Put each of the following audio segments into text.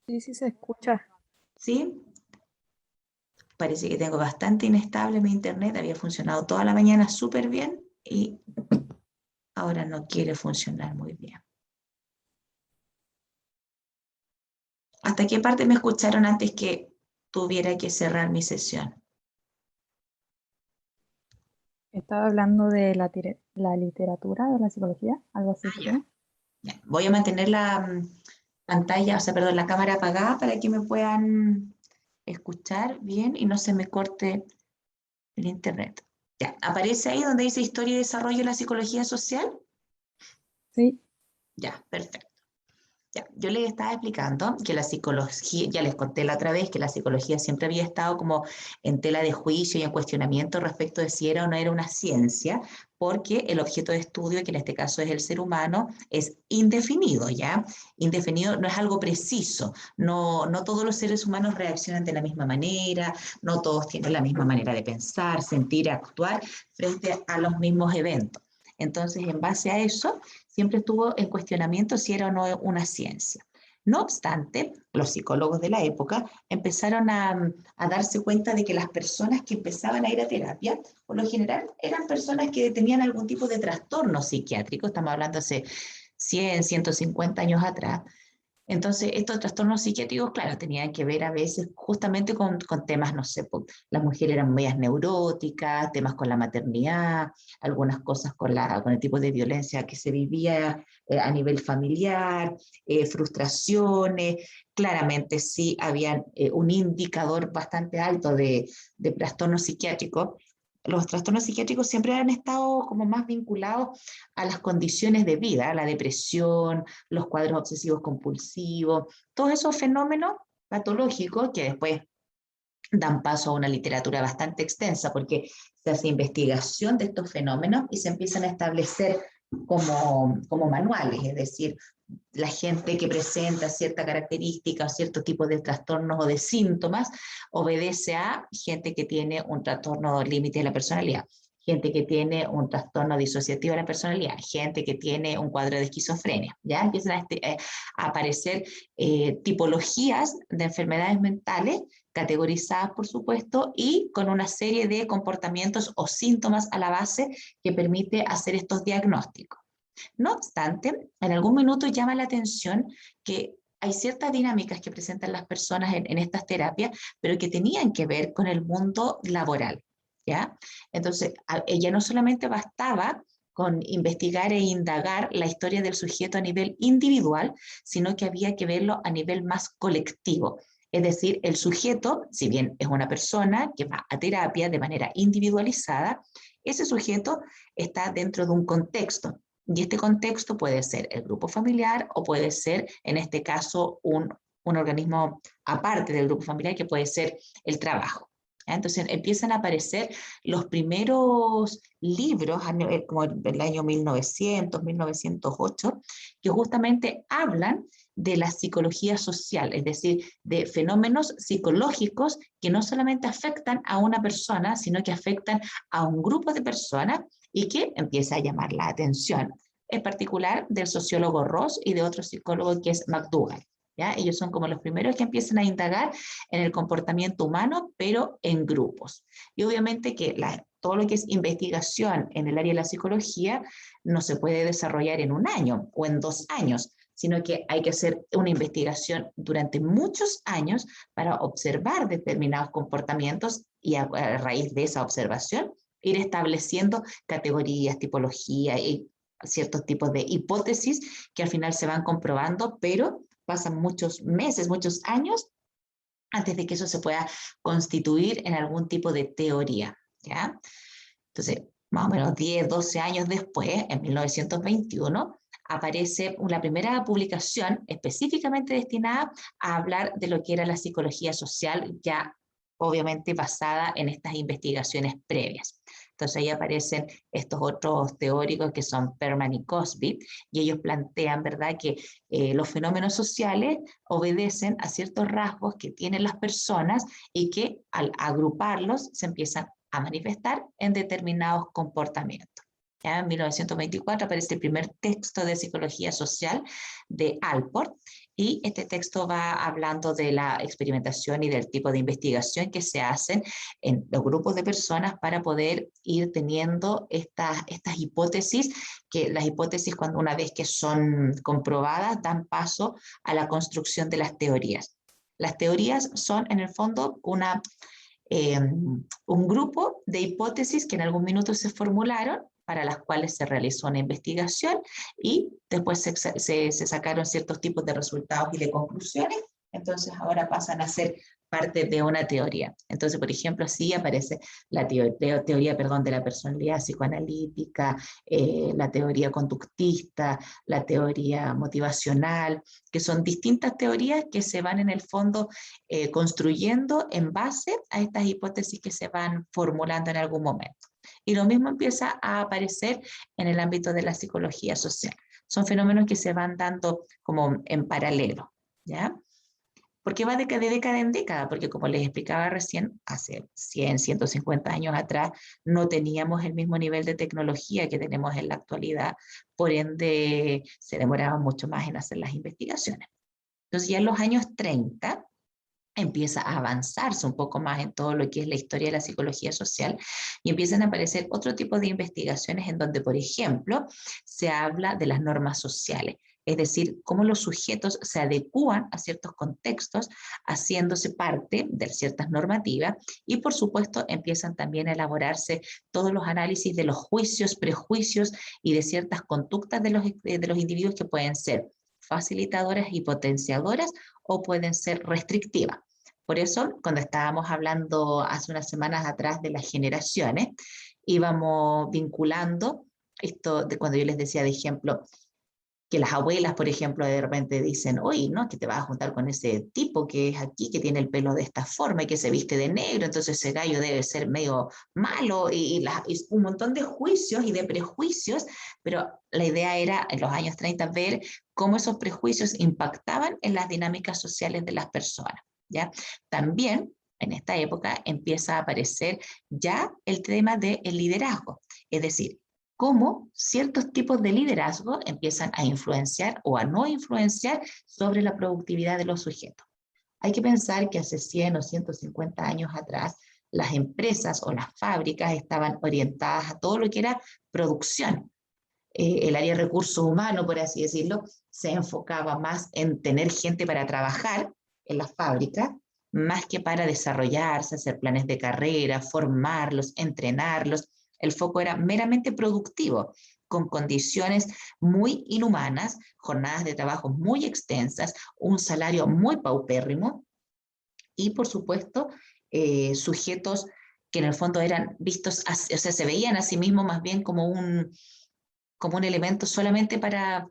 Sí, sí se escucha. ¿Sí? Parece que tengo bastante inestable mi internet, había funcionado toda la mañana súper bien y ahora no quiere funcionar muy bien. ¿Hasta qué parte me escucharon antes que tuviera que cerrar mi sesión? Estaba hablando de la literatura, de la psicología, algo así, Ah, ya. creo. Ya. Voy a mantener la pantalla, o sea, perdón, la cámara apagada para que me puedan escuchar bien y no se me corte el internet. Ya, aparece ahí donde dice Historia y Desarrollo de la Psicología Social. Sí, Ya, perfecto. Ya, yo les estaba explicando que la psicología, ya les conté la otra vez que la psicología siempre había estado como en tela de juicio y en cuestionamiento respecto de si era o no era una ciencia, porque el objeto de estudio, que en este caso es el ser humano, es indefinido, ¿ya? Indefinido no es algo preciso, no todos los seres humanos reaccionan de la misma manera, no todos tienen la misma manera de pensar, sentir, actuar frente a los mismos eventos. Entonces, en base a eso, siempre estuvo en cuestionamiento si era o no una ciencia. No obstante, los psicólogos de la época empezaron a darse cuenta de que las personas que empezaban a ir a terapia, por lo general, eran personas que tenían algún tipo de trastorno psiquiátrico, estamos hablando hace 100, 150 años atrás. Entonces, estos trastornos psiquiátricos, claro, tenían que ver a veces justamente con temas, no sé, las mujeres eran medias neuróticas, temas con la maternidad, algunas cosas con el tipo de violencia que se vivía a nivel familiar, frustraciones. Claramente sí habían un indicador bastante alto de trastorno psiquiátrico. Los trastornos psiquiátricos siempre han estado como más vinculados a las condiciones de vida, a la depresión, los cuadros obsesivos compulsivos, todos esos fenómenos patológicos que después dan paso a una literatura bastante extensa porque se hace investigación de estos fenómenos y se empiezan a establecer como manuales, es decir, la gente que presenta cierta característica o cierto tipo de trastornos o de síntomas obedece a gente que tiene un trastorno límite de la personalidad, gente que tiene un trastorno disociativo de la personalidad, gente que tiene un cuadro de esquizofrenia. Ya empiezan a aparecer tipologías de enfermedades mentales categorizadas, por supuesto, y con una serie de comportamientos o síntomas a la base que permite hacer estos diagnósticos. No obstante, en algún minuto llama la atención que hay ciertas dinámicas que presentan las personas en estas terapias, pero que tenían que ver con el mundo laboral, ¿ya? Entonces, ella no solamente bastaba con investigar e indagar la historia del sujeto a nivel individual, sino que había que verlo a nivel más colectivo. Es decir, el sujeto, si bien es una persona que va a terapia de manera individualizada, ese sujeto está dentro de un contexto, y este contexto puede ser el grupo familiar o puede ser, en este caso, un organismo aparte del grupo familiar que puede ser el trabajo. Entonces empiezan a aparecer los primeros libros, como el año 1900, 1908, que justamente hablan de la psicología social, es decir, de fenómenos psicológicos que no solamente afectan a una persona, sino que afectan a un grupo de personas y que empieza a llamar la atención, en particular del sociólogo Ross y de otro psicólogo que es McDougall. ¿Ya? Ellos son como los primeros que empiezan a indagar en el comportamiento humano, pero en grupos. Y obviamente que todo lo que es investigación en el área de la psicología no se puede desarrollar en un año o en 2 años, sino que hay que hacer una investigación durante muchos años para observar determinados comportamientos y a raíz de esa observación ir estableciendo categorías, tipologías y ciertos tipos de hipótesis que al final se van comprobando, pero pasan muchos meses, muchos años antes de que eso se pueda constituir en algún tipo de teoría, ¿ya? Entonces, más o menos 10, 12 años después, en 1921, aparece la primera publicación específicamente destinada a hablar de lo que era la psicología social, ya obviamente basada en estas investigaciones previas. Entonces ahí aparecen estos otros teóricos que son Perman y Cosby, y ellos plantean, ¿verdad?, que los fenómenos sociales obedecen a ciertos rasgos que tienen las personas y que al agruparlos se empiezan a manifestar en determinados comportamientos. Ya en 1924 aparece el primer texto de psicología social de Alport Y este texto va hablando de la experimentación y del tipo de investigación que se hacen en los grupos de personas para poder ir teniendo estas hipótesis, que las hipótesis cuando una vez que son comprobadas dan paso a la construcción de las teorías. Las teorías son en el fondo un grupo de hipótesis que en algún minuto se formularon, para las cuales se realizó una investigación y después se sacaron ciertos tipos de resultados y de conclusiones, entonces ahora pasan a ser parte de una teoría. Entonces, por ejemplo, así aparece la teoría, perdón, de la personalidad psicoanalítica, la teoría conductista, la teoría motivacional, que son distintas teorías que se van en el fondo construyendo en base a estas hipótesis que se van formulando en algún momento. Y lo mismo empieza a aparecer en el ámbito de la psicología social. Son fenómenos que se van dando como en paralelo, ¿ya? Porque va de década en década, porque como les explicaba recién, hace 100, 150 años atrás no teníamos el mismo nivel de tecnología que tenemos en la actualidad, por ende se demoraba mucho más en hacer las investigaciones. Entonces ya en los años 30 empieza a avanzarse un poco más en todo lo que es la historia de la psicología social y empiezan a aparecer otro tipo de investigaciones en donde, por ejemplo, se habla de las normas sociales, es decir, cómo los sujetos se adecúan a ciertos contextos, haciéndose parte de ciertas normativas y, por supuesto, empiezan también a elaborarse todos los análisis de los juicios, prejuicios y de ciertas conductas de los individuos que pueden ser facilitadoras y potenciadoras o pueden ser restrictivas. Por eso, cuando estábamos hablando hace unas semanas atrás de las generaciones, íbamos vinculando esto de cuando yo les decía de ejemplo que las abuelas, por ejemplo, de repente dicen, oye, ¿no? Que te vas a juntar con ese tipo que es aquí, que tiene el pelo de esta forma y que se viste de negro, entonces ese gallo debe ser medio malo y un montón de juicios y de prejuicios, pero la idea era en los años 30 ver cómo esos prejuicios impactaban en las dinámicas sociales de las personas, ¿ya? También en esta época empieza a aparecer ya el tema del liderazgo, es decir, cómo ciertos tipos de liderazgo empiezan a influenciar o a no influenciar sobre la productividad de los sujetos. Hay que pensar que hace 100 o 150 años atrás, las empresas o las fábricas estaban orientadas a todo lo que era producción. El área de recursos humanos, por así decirlo, se enfocaba más en tener gente para trabajar en las fábricas, más que para desarrollarse, hacer planes de carrera, formarlos, entrenarlos. El foco era meramente productivo, con condiciones muy inhumanas, jornadas de trabajo muy extensas, un salario muy paupérrimo y, por supuesto, sujetos que en el fondo eran vistos, o sea, se veían a sí mismos más bien como un elemento solamente para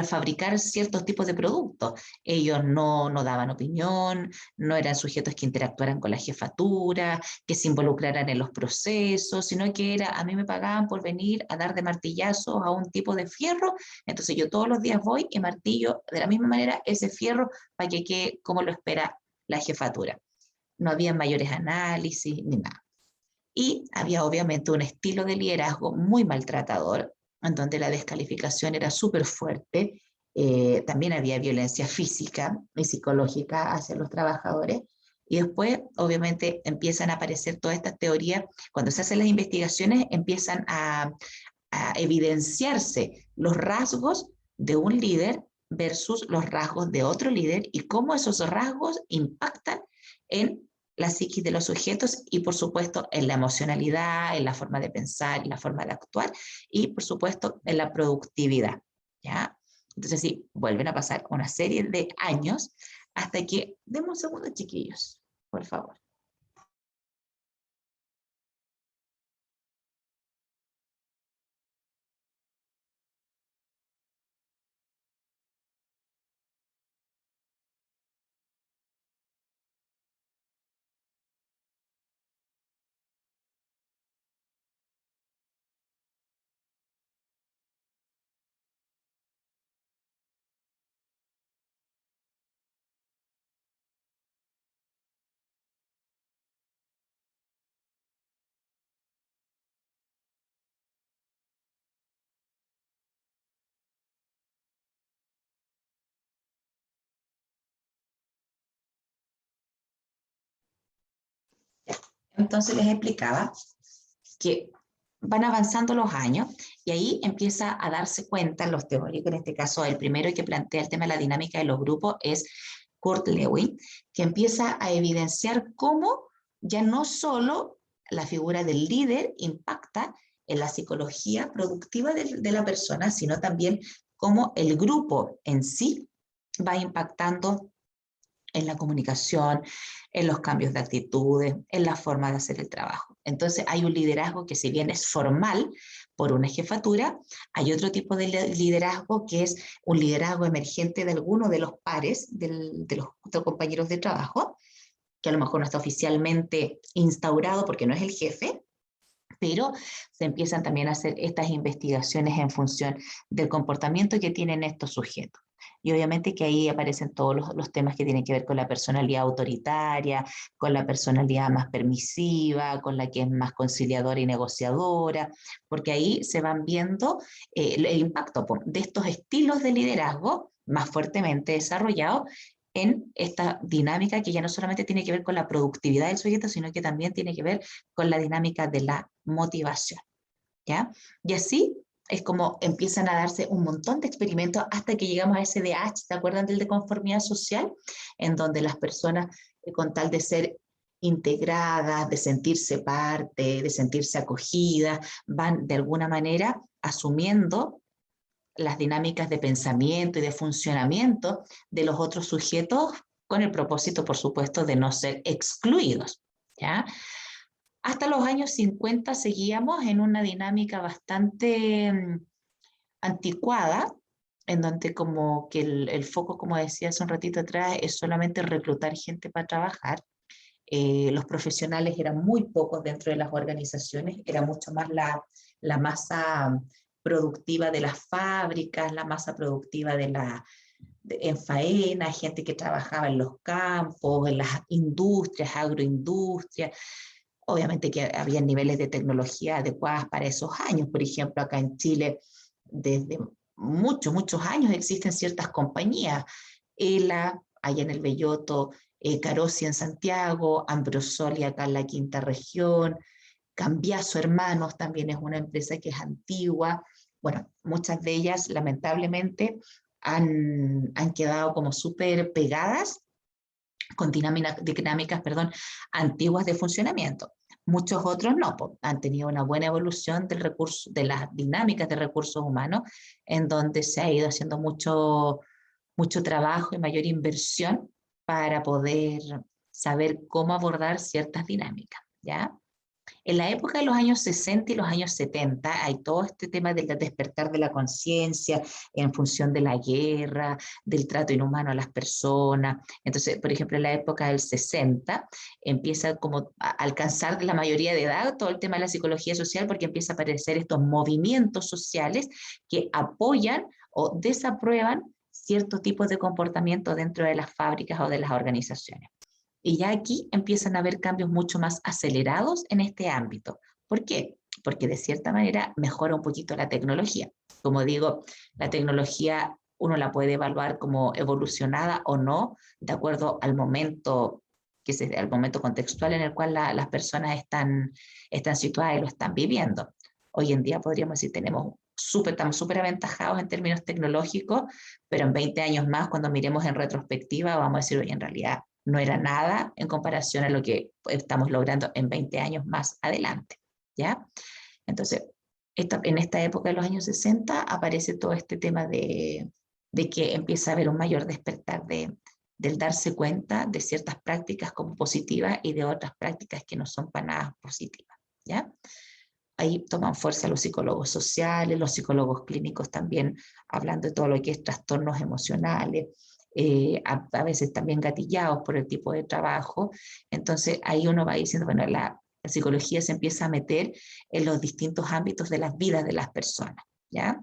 fabricar ciertos tipos de productos. Ellos no daban opinión, no eran sujetos que interactuaran con la jefatura, que se involucraran en los procesos, sino que era, a mí me pagaban por venir a dar de martillazos a un tipo de fierro, entonces yo todos los días voy y martillo de la misma manera ese fierro para que quede como lo espera la jefatura. No había mayores análisis ni nada. Y había obviamente un estilo de liderazgo muy maltratador, en donde la descalificación era súper fuerte. También había violencia física y psicológica hacia los trabajadores. Y después, obviamente, empiezan a aparecer todas estas teorías. Cuando se hacen las investigaciones, empiezan a evidenciarse los rasgos de un líder versus los rasgos de otro líder y cómo esos rasgos impactan en la psiquis de los sujetos y, por supuesto, en la emocionalidad, en la forma de pensar, en la forma de actuar y, por supuesto, en la productividad, ¿ya? Entonces, sí, vuelven a pasar una serie de años hasta que, demos un segundo, chiquillos, por favor. entonces les explicaba que van avanzando los años y ahí empieza a darse cuenta los teóricos, en este caso el primero que plantea el tema de la dinámica de los grupos es Kurt Lewin, que empieza a evidenciar cómo ya no solo la figura del líder impacta en la psicología productiva de la persona, sino también cómo el grupo en sí va impactando en la comunicación, en los cambios de actitudes, en la forma de hacer el trabajo. Entonces hay un liderazgo que si bien es formal por una jefatura, hay otro tipo de liderazgo que es un liderazgo emergente de alguno de los pares de los otros compañeros de trabajo, que a lo mejor no está oficialmente instaurado porque no es el jefe, pero se empiezan también a hacer estas investigaciones en función del comportamiento que tienen estos sujetos. Y obviamente que ahí aparecen todos los temas que tienen que ver con la personalidad autoritaria, con la personalidad más permisiva, con la que es más conciliadora y negociadora, porque ahí se van viendo el impacto de estos estilos de liderazgo más fuertemente desarrollados en esta dinámica que ya no solamente tiene que ver con la productividad del sujeto, sino que también tiene que ver con la dinámica de la motivación, ¿ya? Y así es como empiezan a darse un montón de experimentos hasta que llegamos a ese DH, ¿se acuerdan del de conformidad social? En donde las personas, con tal de ser integradas, de sentirse parte, de sentirse acogidas, van de alguna manera asumiendo las dinámicas de pensamiento y de funcionamiento de los otros sujetos con el propósito, por supuesto, de no ser excluidos, ¿ya? Hasta los años 50 seguíamos en una dinámica bastante anticuada, en donde como que el foco, como decía hace un ratito atrás, es solamente reclutar gente para trabajar. Los profesionales eran muy pocos dentro de las organizaciones, era mucho más la masa productiva de las fábricas, la masa productiva en faena, gente que trabajaba en los campos, en las industrias, agroindustrias. Obviamente que había niveles de tecnología adecuadas para esos años. Por ejemplo, acá en Chile, desde muchos años existen ciertas compañías. ELA, allá en el Belloto, Carosi en Santiago, Ambrosoli acá en la quinta región, Cambiaso Hermanos también es una empresa que es antigua. Bueno, muchas de ellas lamentablemente han quedado como súper pegadas con dinámicas, antiguas de funcionamiento. Muchos otros no, pues, han tenido una buena evolución del recurso, de las dinámicas de recursos humanos, en donde se ha ido haciendo mucho trabajo y mayor inversión para poder saber cómo abordar ciertas dinámicas, ¿ya? En la época de los años 60 y los años 70 hay todo este tema del despertar de la conciencia en función de la guerra, del trato inhumano a las personas. Entonces, por ejemplo, en la época del 60 empieza como a alcanzar la mayoría de edad todo el tema de la psicología social porque empieza a aparecer estos movimientos sociales que apoyan o desaprueban ciertos tipos de comportamiento dentro de las fábricas o de las organizaciones. Y ya aquí empiezan a haber cambios mucho más acelerados en este ámbito. ¿Por qué? Porque de cierta manera mejora un poquito la tecnología. Como digo, la tecnología uno la puede evaluar como evolucionada o no, de acuerdo al momento, al momento contextual en el cual las personas están situadas y lo están viviendo. Hoy en día podríamos decir estamos súper aventajados en términos tecnológicos, pero en 20 años más, cuando miremos en retrospectiva, vamos a decir, oye, en realidad no era nada en comparación a lo que estamos logrando en 20 años más adelante, ¿ya? Entonces, en esta época de los años 60 aparece todo este tema de que empieza a haber un mayor despertar del darse cuenta de ciertas prácticas como positivas y de otras prácticas que no son para nada positivas, ¿ya? Ahí toman fuerza los psicólogos sociales, los psicólogos clínicos también, hablando de todo lo que es trastornos emocionales, a veces también gatillados por el tipo de trabajo. Entonces ahí uno va diciendo, bueno, la psicología se empieza a meter en los distintos ámbitos de las vidas de las personas, ¿ya?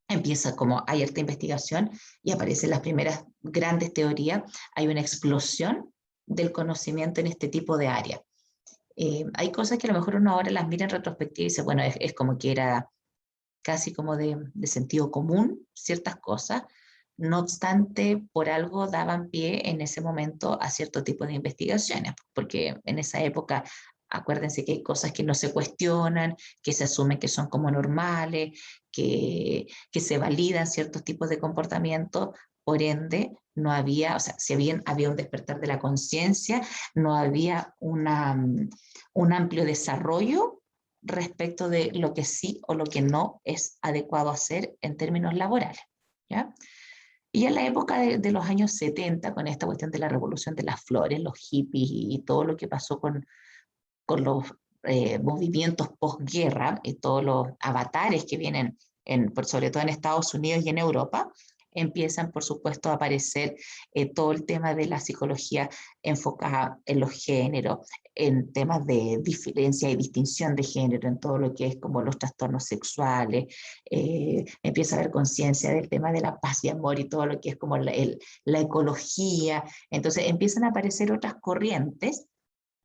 Empieza como hay harta investigación y aparecen las primeras grandes teorías, hay una explosión del conocimiento en este tipo de áreas. Hay cosas que a lo mejor uno ahora las mira en retrospectiva y dice, bueno, es como que era casi como de sentido común ciertas cosas, no obstante, por algo daban pie en ese momento a cierto tipo de investigaciones, porque en esa época Acuérdense que hay cosas que no se cuestionan, que se asumen que son como normales, que se validan ciertos tipos de comportamiento, por ende, no había, o sea, si bien había un despertar de la conciencia, no había un amplio desarrollo respecto de lo que sí o lo que no es adecuado hacer en términos laborales, ¿ya? Y en la época de los años 70, con esta cuestión de la revolución de las flores, los hippies y todo lo que pasó con los movimientos posguerra y todos los avatares que vienen, sobre todo en Estados Unidos y en Europa, empiezan, por supuesto, a aparecer todo el tema de la psicología enfocada en los géneros, en temas de diferencia y distinción de género, en todo lo que es como los trastornos sexuales, empieza a haber conciencia del tema de la paz y amor y todo lo que es como la ecología. Entonces empiezan a aparecer otras corrientes,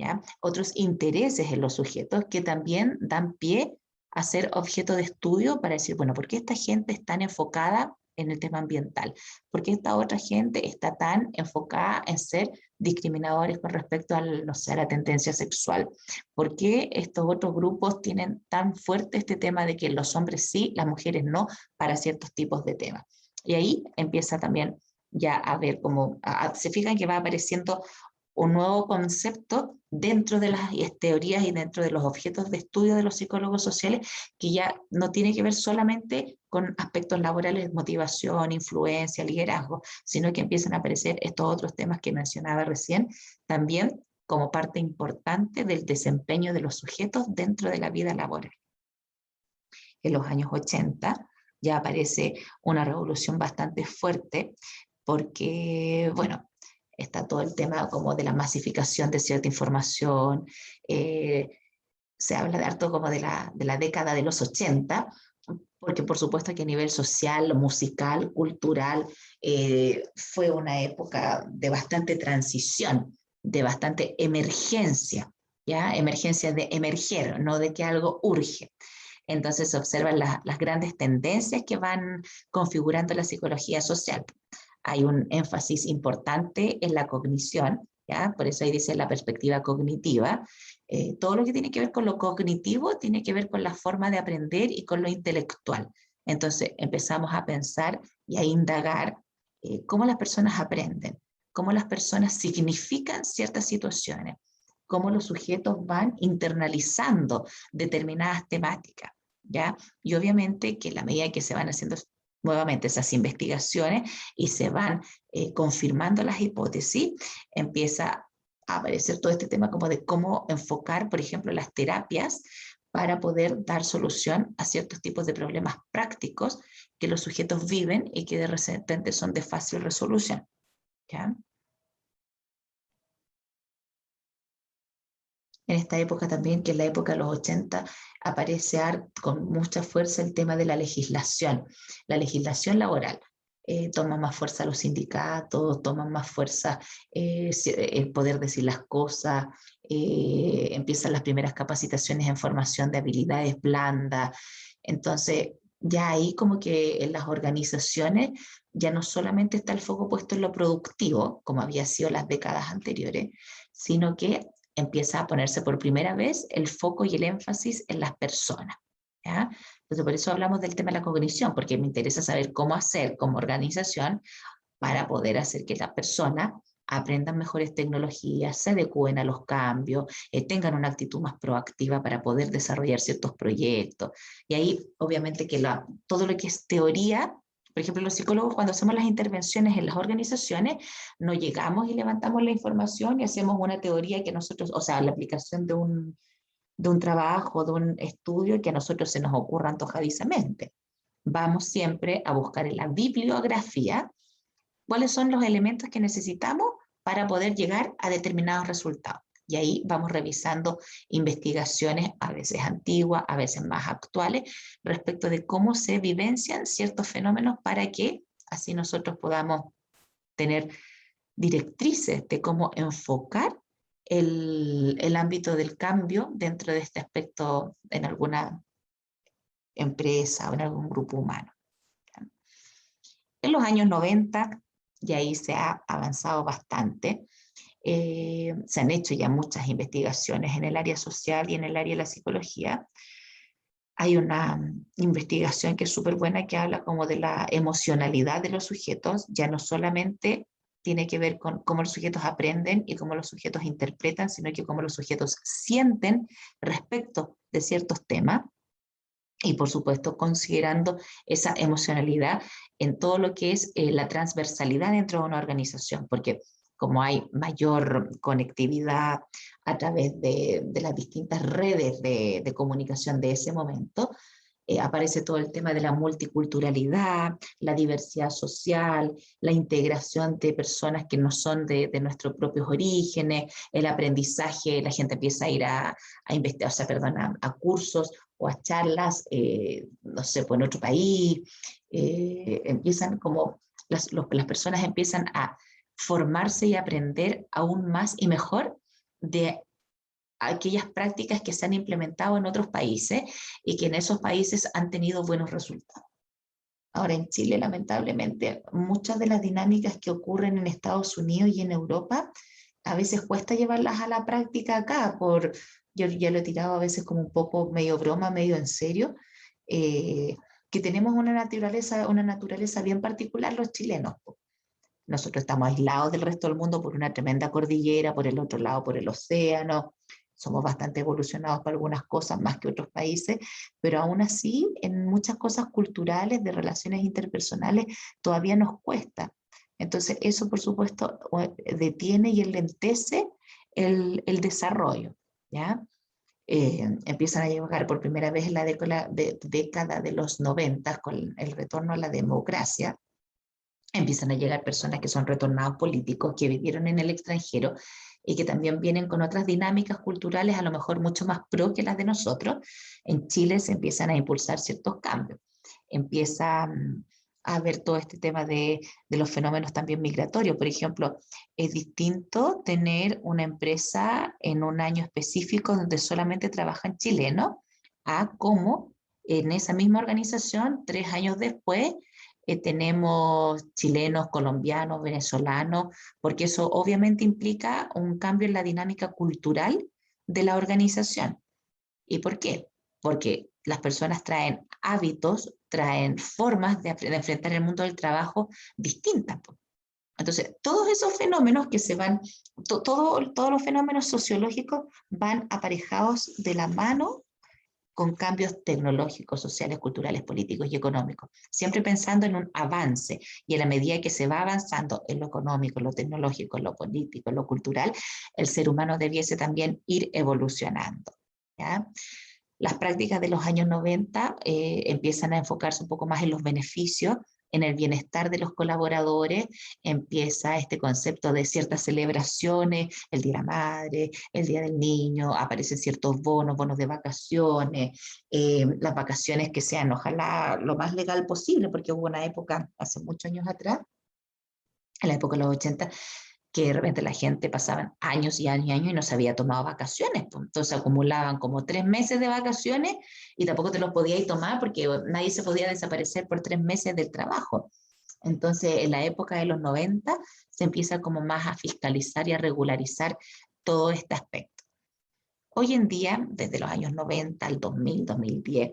¿ya? Otros intereses en los sujetos que también dan pie a ser objeto de estudio para decir, bueno, ¿por qué esta gente es tan enfocada en el tema ambiental? ¿Por qué esta otra gente está tan enfocada en ser discriminadores con respecto al, no sé, a la tendencia sexual? ¿Por qué estos otros grupos tienen tan fuerte este tema de que los hombres sí, las mujeres no, para ciertos tipos de temas? Y ahí empieza también ya a ver cómo, se fijan que va apareciendo un nuevo concepto dentro de las teorías y dentro de los objetos de estudio de los psicólogos sociales, que ya no tiene que ver solamente con aspectos laborales, motivación, influencia, liderazgo, sino que empiezan a aparecer estos otros temas que mencionaba recién, también como parte importante del desempeño de los sujetos dentro de la vida laboral. En los años 80 ya aparece una revolución bastante fuerte porque, bueno, está todo el tema como de la masificación de cierta información, se habla de harto como de la década de los 80, porque por supuesto que a nivel social, musical, cultural, fue una época de bastante transición, de bastante emergencia, ¿ya? Emergencia de emerger, no de que algo urge. Entonces se observan las grandes tendencias que van configurando la psicología social. Hay un énfasis importante en la cognición, ¿ya? Por eso ahí dice la perspectiva cognitiva. Todo lo que tiene que ver con lo cognitivo tiene que ver con la forma de aprender y con lo intelectual. Entonces empezamos a pensar y a indagar cómo las personas aprenden, cómo las personas significan ciertas situaciones, cómo los sujetos van internalizando determinadas temáticas, ¿ya? Y obviamente que a la medida que se van haciendo nuevamente esas investigaciones y se van confirmando las hipótesis, empieza a aparecer todo este tema como de cómo enfocar, por ejemplo, las terapias para poder dar solución a ciertos tipos de problemas prácticos que los sujetos viven y que de repente son de fácil resolución, ¿ya? En esta época también, que en la época de los 80, aparece con mucha fuerza el tema de la legislación laboral. Toma más fuerza los sindicatos, toman más fuerza el poder decir las cosas, empiezan las primeras capacitaciones en formación de habilidades blandas. Entonces, ya ahí como que en las organizaciones ya no solamente está el foco puesto en lo productivo, como había sido las décadas anteriores, sino que empieza a ponerse por primera vez el foco y el énfasis en las personas, ¿ya? Entonces, por eso hablamos del tema de la cognición, porque me interesa saber cómo hacer como organización para poder hacer que las personas aprendan mejores tecnologías, se adecúen a los cambios, tengan una actitud más proactiva para poder desarrollar ciertos proyectos. Y ahí, obviamente, que todo lo que es teoría, por ejemplo, los psicólogos cuando hacemos las intervenciones en las organizaciones, no llegamos y levantamos la información y hacemos una teoría que nosotros, o sea, la aplicación de un trabajo, de un estudio que a nosotros se nos ocurra antojadizamente. Vamos siempre a buscar en la bibliografía cuáles son los elementos que necesitamos para poder llegar a determinados resultados. Y ahí vamos revisando investigaciones, a veces antiguas, a veces más actuales, respecto de cómo se vivencian ciertos fenómenos para que así nosotros podamos tener directrices de cómo enfocar el ámbito del cambio dentro de este aspecto en alguna empresa o en algún grupo humano. En los años 90, y ahí se ha avanzado bastante, se han hecho ya muchas investigaciones en el área social y en el área de la psicología. Hay una investigación que es súper buena que habla como de la emocionalidad de los sujetos, ya no solamente tiene que ver con cómo los sujetos aprenden y cómo los sujetos interpretan, sino que cómo los sujetos sienten respecto de ciertos temas. Y por supuesto, considerando esa emocionalidad en todo lo que es la transversalidad dentro de una organización, porque como hay mayor conectividad a través de las distintas redes de comunicación de ese momento, aparece todo el tema de la multiculturalidad, la diversidad social, la integración de personas que no son de nuestros propios orígenes, el aprendizaje, la gente empieza a ir a investigar, o sea, perdón, a cursos o a charlas, no sé, pues en otro país, empiezan como, las personas empiezan a formarse y aprender aún más y mejor de aquellas prácticas que se han implementado en otros países y que en esos países han tenido buenos resultados. Ahora en Chile, lamentablemente, muchas de las dinámicas que ocurren en Estados Unidos y en Europa, a veces cuesta llevarlas a la práctica acá, yo ya lo he tirado a veces como un poco medio broma, medio en serio, eh, que tenemos una naturaleza bien particular los chilenos. Nosotros estamos aislados del resto del mundo por una tremenda cordillera, por el otro lado por el océano, somos bastante evolucionados para algunas cosas más que otros países, pero aún así en muchas cosas culturales, de relaciones interpersonales, todavía nos cuesta. Entonces eso por supuesto detiene y enlentece el desarrollo, ¿ya? Empiezan a llegar por primera vez en la década de los 90 con el retorno a la democracia. Empiezan a llegar personas que son retornados políticos, que vivieron en el extranjero y que también vienen con otras dinámicas culturales, a lo mejor mucho más pro que las de nosotros. En Chile se empiezan a impulsar ciertos cambios. Empieza a ver todo este tema de los fenómenos también migratorios. Por ejemplo, es distinto tener una empresa en un año específico donde solamente trabajan chilenos, a cómo en esa misma organización, 3 años después, tenemos chilenos, colombianos, venezolanos, porque eso obviamente implica un cambio en la dinámica cultural de la organización. ¿Y por qué? Porque las personas traen hábitos, traen formas de enfrentar el mundo del trabajo distintas. Entonces, todos esos fenómenos que se van, todos los fenómenos sociológicos van aparejados de la mano con cambios tecnológicos, sociales, culturales, políticos y económicos, siempre pensando en un avance, y en la medida que se va avanzando en lo económico, lo tecnológico, lo político, lo cultural, el ser humano debiese también ir evolucionando, ¿ya? Las prácticas de los años 90 empiezan a enfocarse un poco más en los beneficios, en el bienestar de los colaboradores, empieza este concepto de ciertas celebraciones, el Día de la Madre, el Día del Niño, aparecen ciertos bonos, bonos de vacaciones, las vacaciones que sean ojalá lo más legal posible, porque hubo una época hace muchos años atrás, en la época de los 80, que de repente la gente pasaban años y años y años y no se había tomado vacaciones. Pues. Entonces acumulaban como 3 meses de vacaciones y tampoco te los podías tomar porque nadie se podía desaparecer por 3 meses del trabajo. Entonces en la época de los 90 se empieza como más a fiscalizar y a regularizar todo este aspecto. Hoy en día, desde los años 90 al 2000, 2010,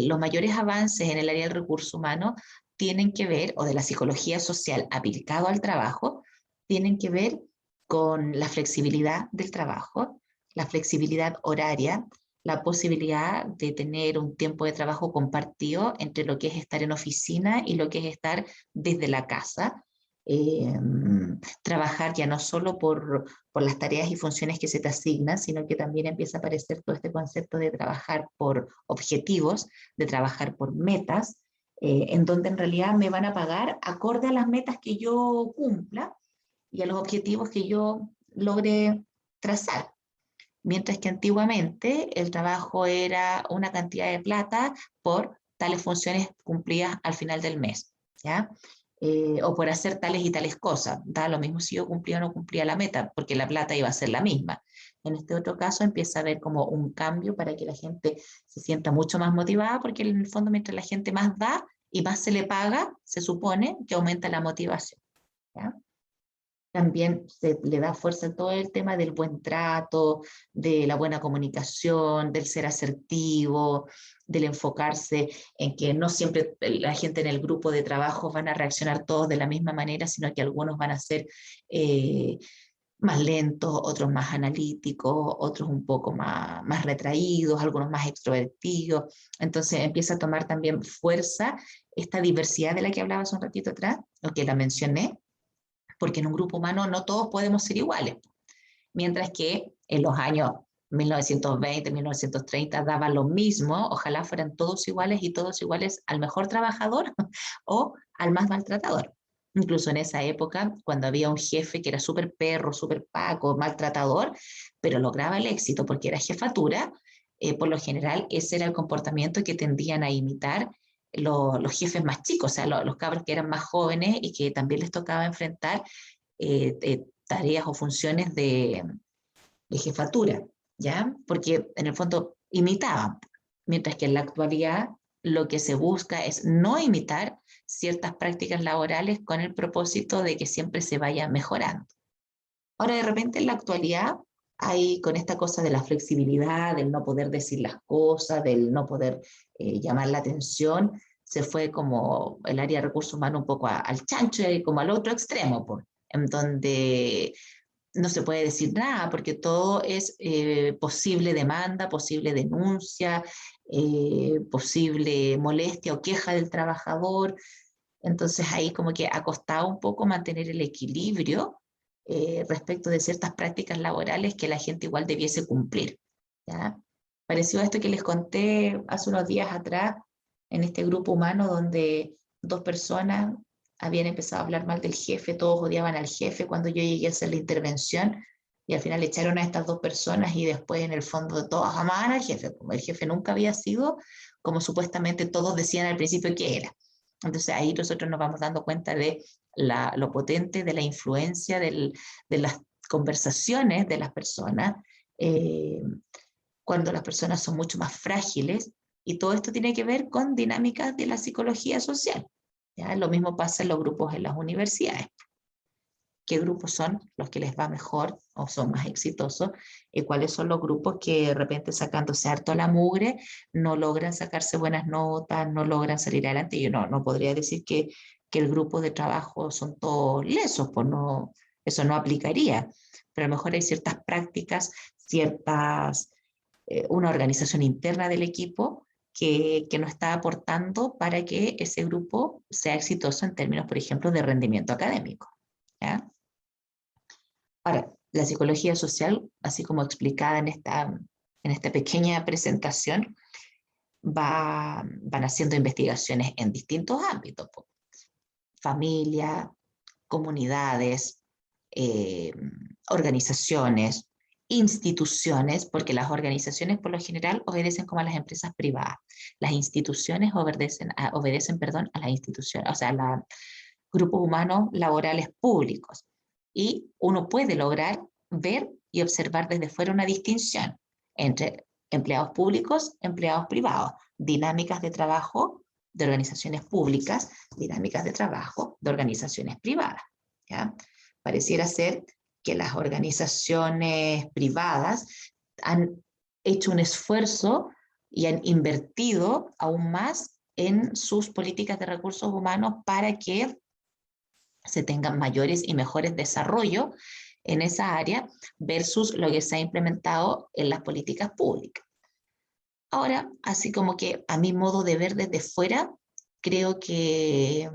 los mayores avances en el área del recurso humano tienen que ver, o de la psicología social aplicado al trabajo, tienen que ver con la flexibilidad del trabajo, la flexibilidad horaria, la posibilidad de tener un tiempo de trabajo compartido entre lo que es estar en oficina y lo que es estar desde la casa. Eh, Trabajar ya no solo por las tareas y funciones que se te asignan, sino que también empieza a aparecer todo este concepto de trabajar por objetivos, de trabajar por metas, en donde en realidad me van a pagar acorde a las metas que yo cumpla y a los objetivos que yo logre trazar. Mientras que antiguamente el trabajo era una cantidad de plata por tales funciones cumplidas al final del mes, ¿ya? O por hacer tales y tales cosas. Da lo mismo si yo cumplía o no cumplía la meta, porque la plata iba a ser la misma. En este otro caso empieza a haber como un cambio para que la gente se sienta mucho más motivada, porque en el fondo mientras la gente más da y más se le paga, se supone que aumenta la motivación, ¿ya? También se le da fuerza a todo el tema del buen trato, de la buena comunicación, del ser asertivo, del enfocarse en que no siempre la gente en el grupo de trabajo van a reaccionar todos de la misma manera, sino que algunos van a ser más lentos, otros más analíticos, otros un poco más retraídos, algunos más extrovertidos. Entonces empieza a tomar también fuerza esta diversidad de la que hablaba hace un ratito atrás, o que la mencioné, porque en un grupo humano no todos podemos ser iguales. Mientras que en los años 1920, 1930 daba lo mismo, ojalá fueran todos iguales y todos iguales al mejor trabajador o al más maltratador. Incluso en esa época, cuando había un jefe que era súper perro, súper paco, maltratador, pero lograba el éxito porque era jefatura, por lo general ese era el comportamiento que tendían a imitar los jefes más chicos, o sea, los cabros que eran más jóvenes y que también les tocaba enfrentar tareas o funciones de jefatura, ¿ya? Porque en el fondo imitaban, mientras que en la actualidad lo que se busca es no imitar ciertas prácticas laborales con el propósito de que siempre se vaya mejorando. Ahora, de repente, en la actualidad, hay con esta cosa de la flexibilidad, del no poder decir las cosas, del no poder llamar la atención, se fue como el área de recursos humanos un poco al chancho y como al otro extremo, pues, en donde no se puede decir nada porque todo es posible demanda, posible denuncia, posible molestia o queja del trabajador. Entonces ahí como que ha costado un poco mantener el equilibrio respecto de ciertas prácticas laborales que la gente igual debiese cumplir, ¿ya? Parecido a esto que les conté hace unos días atrás en este grupo humano donde dos personas habían empezado a hablar mal del jefe, todos odiaban al jefe cuando yo llegué a hacer la intervención y al final echaron a estas dos personas y después en el fondo todos amaban al jefe, como el jefe nunca había sido como supuestamente todos decían al principio que era. Entonces ahí nosotros nos vamos dando cuenta de lo potente de la influencia de las conversaciones de las personas, eh, cuando las personas son mucho más frágiles, y todo esto tiene que ver con dinámicas de la psicología social. ¿Ya? Lo mismo pasa en los grupos en las universidades. ¿Qué grupos son los que les va mejor o son más exitosos? ¿Y cuáles son los grupos que de repente sacándose harto la mugre no logran sacarse buenas notas, no logran salir adelante? Yo no podría decir que el grupo de trabajo son todos lesos, pues no, eso no aplicaría. Pero a lo mejor hay ciertas prácticas, una organización interna del equipo que no está aportando para que ese grupo sea exitoso en términos, por ejemplo, de rendimiento académico. ¿Ya? Ahora, la psicología social, así como explicada en esta pequeña presentación, van haciendo investigaciones en distintos ámbitos, familia, comunidades, eh, organizaciones, instituciones, porque las organizaciones por lo general obedecen como a las empresas privadas. Las instituciones obedecen, a las instituciones, o sea, a los grupos humanos laborales públicos. Y uno puede lograr ver y observar desde fuera una distinción entre empleados públicos, empleados privados, dinámicas de trabajo de organizaciones públicas, dinámicas de trabajo de organizaciones privadas. ¿Ya? Pareciera ser que las organizaciones privadas han hecho un esfuerzo y han invertido aún más en sus políticas de recursos humanos para que se tengan mayores y mejores desarrollos en esa área versus lo que se ha implementado en las políticas públicas. Ahora, así como que a mi modo de ver desde fuera, creo que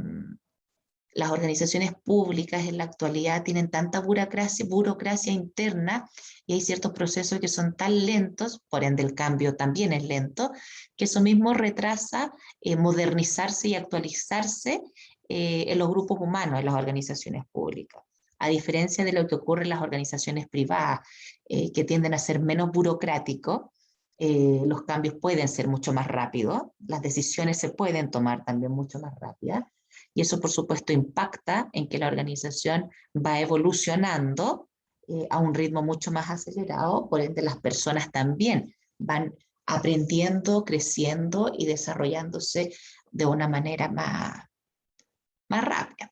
las organizaciones públicas en la actualidad tienen tanta burocracia interna y hay ciertos procesos que son tan lentos, por ende el cambio también es lento, que eso mismo retrasa modernizarse y actualizarse en los grupos humanos, en las organizaciones públicas. A diferencia de lo que ocurre en las organizaciones privadas, que tienden a ser menos burocráticos, los cambios pueden ser mucho más rápidos, las decisiones se pueden tomar también mucho más rápidas, y eso por supuesto impacta en que la organización va evolucionando a un ritmo mucho más acelerado, por ende las personas también van aprendiendo, creciendo y desarrollándose de una manera más rápida.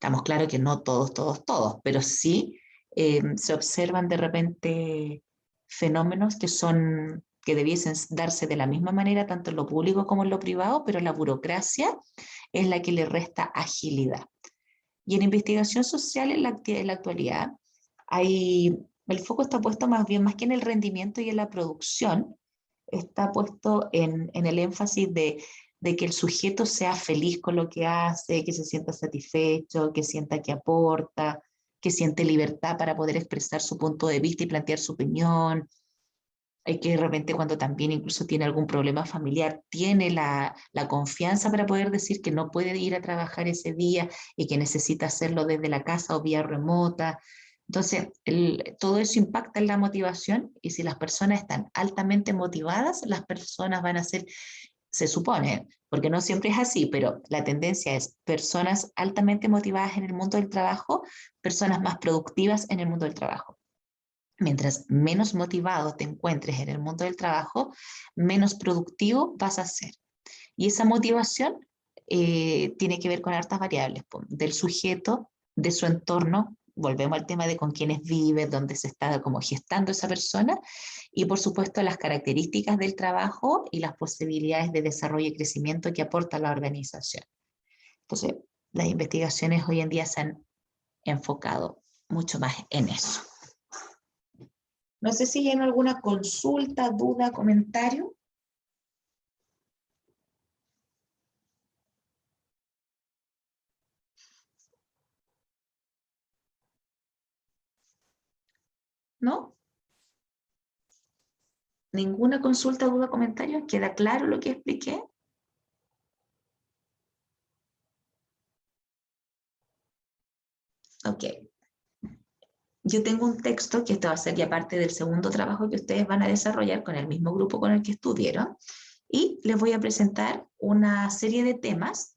Estamos claros que no todos, pero sí se observan de repente fenómenos que debiesen darse de la misma manera tanto en lo público como en lo privado, pero la burocracia es la que le resta agilidad. Y en investigación social en la actualidad, el foco está puesto más que en el rendimiento y en la producción, está puesto en el énfasis de que el sujeto sea feliz con lo que hace, que se sienta satisfecho, que sienta que aporta, que siente libertad para poder expresar su punto de vista y plantear su opinión. Hay que de repente cuando también incluso tiene algún problema familiar, tiene la confianza para poder decir que no puede ir a trabajar ese día y que necesita hacerlo desde la casa o vía remota. Entonces, todo eso impacta en la motivación y si las personas están altamente motivadas, las personas van a ser, se supone, porque no siempre es así, pero la tendencia es personas altamente motivadas en el mundo del trabajo, personas más productivas en el mundo del trabajo. Mientras menos motivado te encuentres en el mundo del trabajo, menos productivo vas a ser. Y esa motivación tiene que ver con hartas variables, del sujeto, de su entorno, volvemos al tema de con quiénes vive, dónde se está como gestando esa persona, y por supuesto las características del trabajo y las posibilidades de desarrollo y crecimiento que aporta la organización. Entonces, las investigaciones hoy en día se han enfocado mucho más en eso. No sé si hay alguna consulta, duda, comentario. ¿No? ¿Ninguna consulta, duda, comentario? ¿Queda claro lo que expliqué? Ok. Yo tengo un texto que esto va a ser ya parte del segundo trabajo que ustedes van a desarrollar con el mismo grupo con el que estuvieron y les voy a presentar una serie de temas.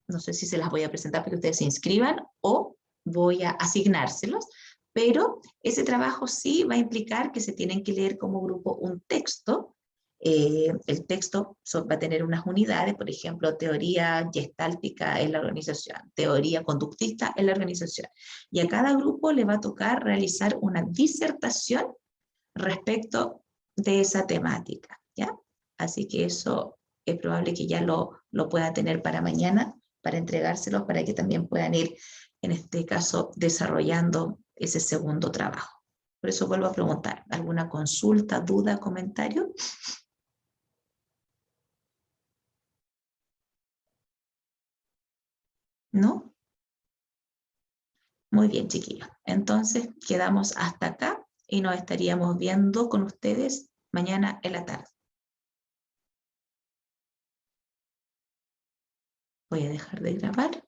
No sé si se las voy a presentar para que ustedes se inscriban o voy a asignárselos, pero ese trabajo sí va a implicar que se tienen que leer como grupo un texto. El texto va a tener unas unidades, por ejemplo, teoría gestáltica en la organización, teoría conductista en la organización. Y a cada grupo le va a tocar realizar una disertación respecto de esa temática, ¿ya? Así que eso es probable que ya lo pueda tener para mañana, para entregárselos, para que también puedan ir, en este caso, desarrollando ese segundo trabajo. Por eso vuelvo a preguntar, ¿alguna consulta, duda, comentario? ¿No? Muy bien, chiquillos. Entonces, quedamos hasta acá y nos estaríamos viendo con ustedes mañana en la tarde. Voy a dejar de grabar.